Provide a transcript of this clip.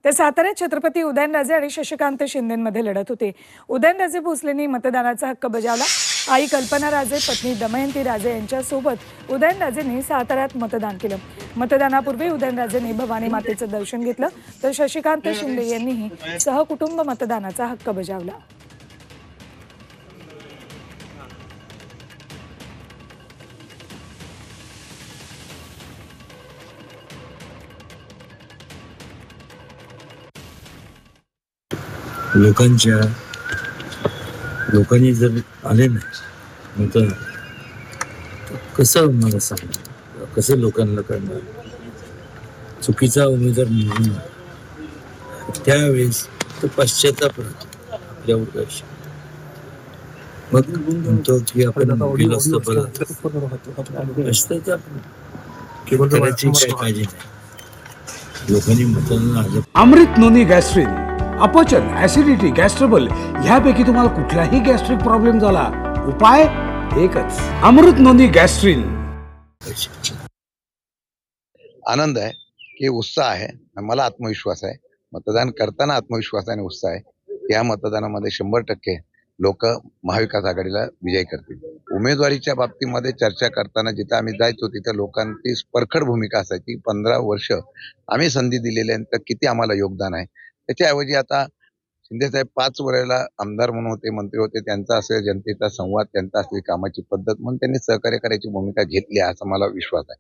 ते साताऱ्यात छत्रपती उदयनराजे आणि शशिकांत शिंदेमध्ये लढत होते. उदयनराजे भोसलेंनी मतदानाचा हक्क बजावला. आई कल्पना राजे, पत्नी दमयंती राजे यांच्यासोबत उदयनराजेंनी साताऱ्यात मतदान केलं. मतदानापूर्वी उदयनराजेंनी भवानी मातेचं दर्शन घेतलं, तर शशिकांत शिंदे यांनीही सहकुटुंब मतदानाचा हक्क बजावला. लोकांनी जर आले नाही तर कसं मला सांग, कसं लोकांना करणार? चुकीचा उमेदवार म्हणून त्यावेळेस तो पश्चाताप राहतो आपल्यावर काय. मग म्हणतो की आपण गेलो असतो परत पश्चाताप करायची काय काळजी नाही. लोकांनी मतदान आलं. अमृत नोनी गॅस्ट्रिन, अपचन, ऍसिडिटी, गॅस्ट्रबल ह्यापैकी तुम्हाला कुठलाही गॅस्ट्रिक प्रॉब्लेम झाला, उपाय एकच, अमृत नोनी गॅस्ट्रिन. आनंद आहे की उत्साह आहे, मला आत्मविश्वास आहे. मतदान करताना आत्मविश्वास आणि उत्साह आहे. या मतदानामध्ये 100% लोक महाविकास आघाडीला विजयी करतील. उमेदवारीच्या बाबतीमध्ये चर्चा करताना जिथं आम्ही जायचो तिथं लोकांची परखड भूमिका असायची. 15 वर्ष आम्ही संधी दिलेल्यानंतर किती आम्हाला योगदान आहे. त्याच्याऐवजी आता शिंदेसाहेब 5 वेळेला आमदार म्हणून होते, मंत्री होते, त्यांचा असेल जनतेचा संवाद, त्यांचा असलेली कामाची पद्धत म्हणून त्यांनी सहकार्य करायची भूमिका घेतली असा मला विश्वास आहे.